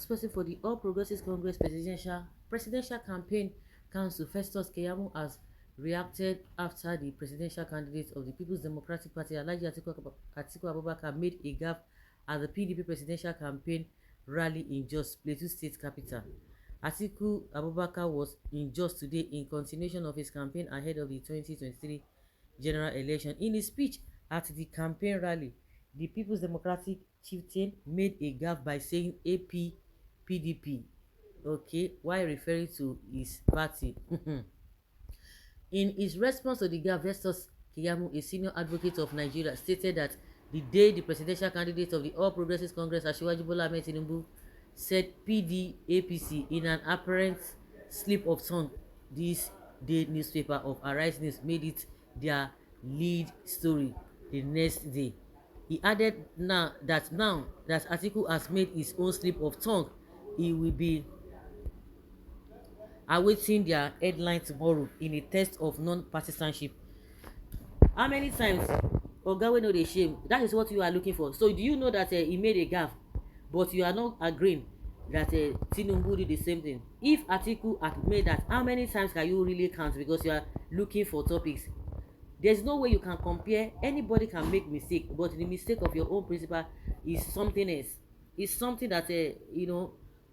spokesperson for the All Progressives Congress Presidential Campaign Council, Festus Keyamo, has reacted after the presidential candidate of the People's Democratic Party, Alhaji Atiku Abubakar, made a gaffe at the PDP presidential campaign rally in Jos, Plateau State capital. Atiku Abubakar was in Jos today in continuation of his campaign ahead of the 2023 general election. In his speech at the campaign rally, the People's Democratic chieftain made a gaffe by saying PDP, okay, while referring to his party. In his response to the gaffe, Festus Keyamo, a senior advocate of Nigeria, stated that the day the presidential candidate of the All Progressives Congress, Asiwaju Bola Ahmed Tinubu, said PDAPC in an apparent slip of tongue, this day newspaper of Arise News made it their lead story the next day. He added now that Atiku has made his own slip of tongue, he will be awaiting their headline tomorrow in a test of non-partisanship. How many times oga wey no dey shame, that is what you are looking for. So do you know that he made a gaffe, but you are not agreeing that Tinubu did the same thing? If Atiku had made that, how many times can you really count? Because you are looking for topics. There's no way you can compare. Anybody can make mistake, but the mistake of your own principal is something else. It's something that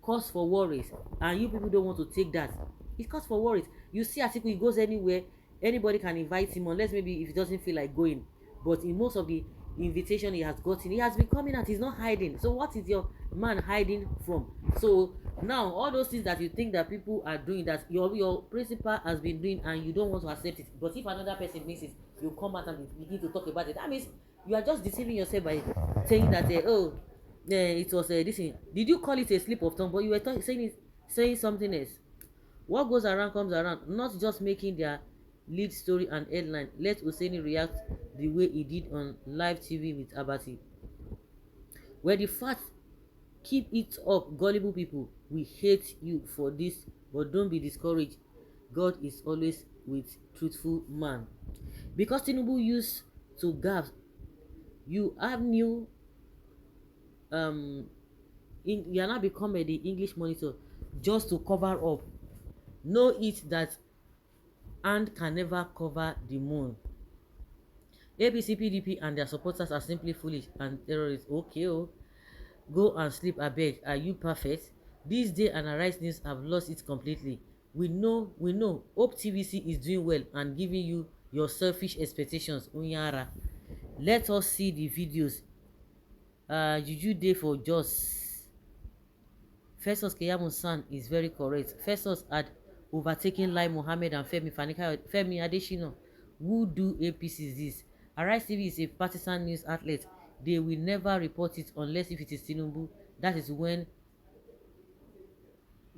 cause for worries, and you people don't want to take that. It cause for worries. You see Atiku, he goes anywhere, anybody can invite him, unless maybe if he doesn't feel like going. But in most of the invitation he has gotten, he has been coming out. He's not hiding. So what is your man hiding from? So now all those things that you think that people are doing, that your principal has been doing, and you don't want to accept it, but if another person makes it, you come out and begin to talk about it. That means you are just deceiving yourself by saying that it was this thing. Did you call it a slip of tongue? But you were saying something else. What goes around comes around. Not just making their lead story and headline. Let Hussaini react the way he did on live TV with Abati. Where the facts, keep it up, gullible people. We hate you for this, but don't be discouraged. God is always with truthful man. Because Tinubu used to gaffe, you have new you are now become the English Monitor just to cover up. Know it that hand can never cover the moon. APC, PDP and their supporters are simply foolish and terrorists. Okay, go and sleep, abeg. Are you perfect? This day and Arise News have lost it completely. We know. Hope TVC is doing well and giving you your selfish expectations. Unyara. Let us see the videos. Juju day for Jos. Festus Keyamo's son is very correct. Festus had overtaken Lai Mohammed and Femi Adesina. Who do APCs this? Arise TV is a partisan news outlet. They will never report it unless if it is Tinubu. That is when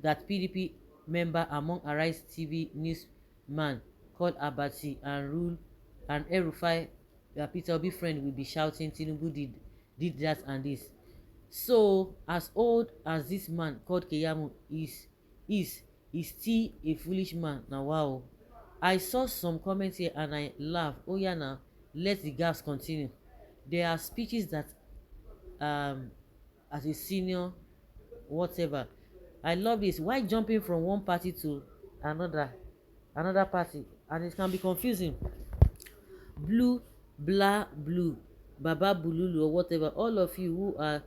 that PDP member among Arise TV newsman called Abati and Rule and El-Rufai, Peter Obi friend, will be shouting Tinubu did that and this. So as old as this man called Keyamo is still a foolish man. Now wow, I saw some comments here and I laughed. Oh yeah, now let the gaps continue. There are speeches that as a senior whatever. I love this. Why jumping from one party to another party, and it can be confusing. Blue, blah, blue, baba bululu or whatever. All of you who are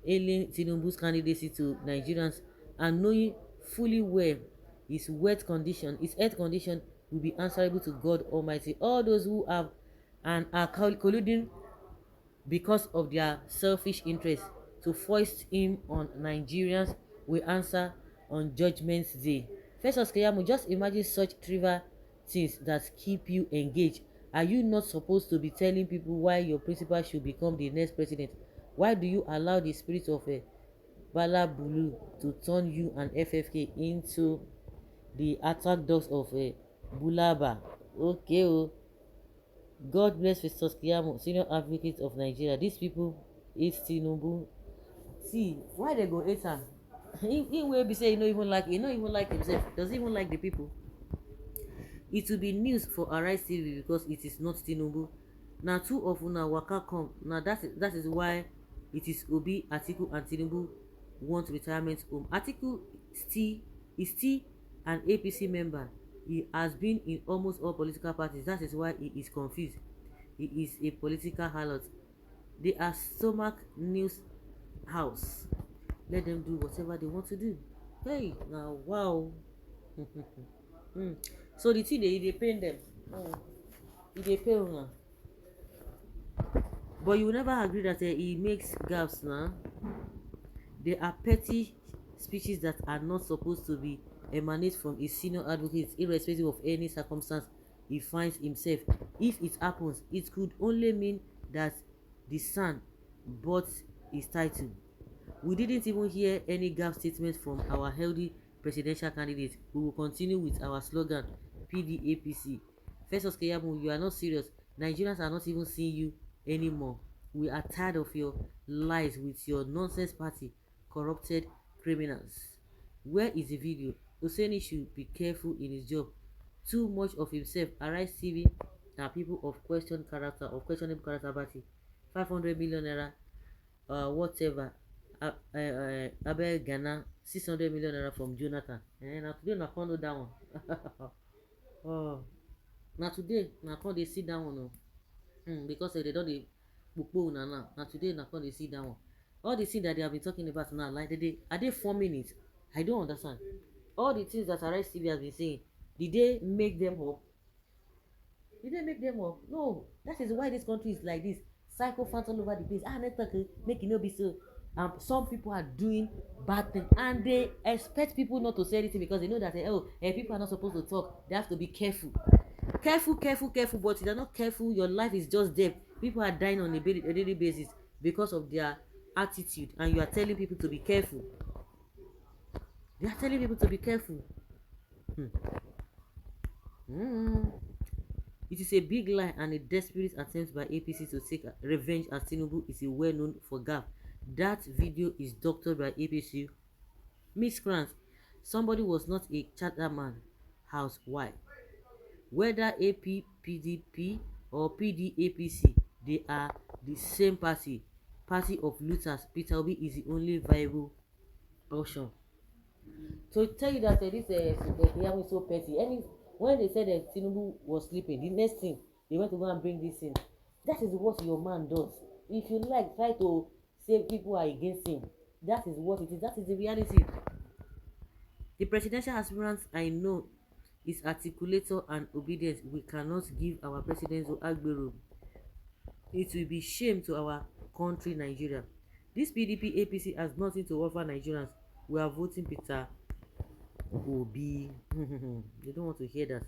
hailing Tinubu's candidacy to Nigerians and knowing fully well his health condition will be answerable to God Almighty. All those who have and are colluding because of their selfish interests to foist him on Nigerians will answer on Judgment Day. Festus Keyamo, just imagine such trivial things that keep you engaged. Are you not supposed to be telling people why your principal should become the next president? Why do you allow the spirit of Bala Bulu to turn you and FFK into the attack dogs of Bulaba? Okay, God bless Festus Keyamo, senior advocate of Nigeria. These people hate Tinubu. See, why they go hate am? He will be saying he no even like himself. Doesn't even like the people. It will be news for Arise TV because it is not Tinubu. Now two of una waka come. Now that is why it is Obi, Atiku and Tinubu want retirement home. Atiku still is still an APC member. He has been in almost all political parties. That is why he is confused. He is a political harlot. They are stomach news house. Let them do whatever they want to do. Hey, now wow. mm. So the thing they pain them. They pay una. But you will never agree that he makes gaffes now. There are petty speeches that are not supposed to be emanate from a senior advocate, irrespective of any circumstance he finds himself. If it happens, it could only mean that the son bought his title. We didn't even hear any gaffe statement from our healthy presidential candidate. We will continue with our slogan, PDAPC. Festus Keyamo, you are not serious. Nigerians are not even seeing you anymore. We are tired of your lies with your nonsense party, corrupted criminals. Where is the video? Hussaini should be careful in his job. Too much of himself. Arise TV are people of questionable character party. 500 million naira, whatever. Abel Ghana, 600 million naira from Jonathan. Now today na come know that one. Oh, now today na come dey see that one o. Because they don dey kpokpo una now. Na today na come dey see that one. All the things that they have been talking about now, like are they forming it? I don't understand. All the things that Arise TV has been saying, did they make them up? Did they make them up? No. That is why this country is like this. Psychophants all over the place. Network make it no be so. Some people are doing bad things and they expect people not to say anything because they know that people are not supposed to talk. They have to be careful. Careful. But if you're not careful, your life is just dead. People are dying on a daily basis because of their attitude, and you are telling people to be careful. They are telling people to be careful. It is a big lie and a desperate attempt by APC to take revenge, as Tinubu is well known for gaffe. That video is doctored by APC miscreants. Somebody was not a Chatterman housewife. Whether APPDP or PDAPC, they are the same party of looters. Peter Obi is the only viable option. To tell you that this Keyamo is so petty. When they said that Tinubu was sleeping, the next thing they went to go and bring this in. That is what your man does. If you like, try to say people are against him. That is what it is. That is the reality. The presidential aspirants I know is articulator and obedient. We cannot give our president to Agbero. It will be shame to our country, Nigeria. This PDP APC has nothing to offer Nigerians. We are voting Peter Obi. They don't want to hear that.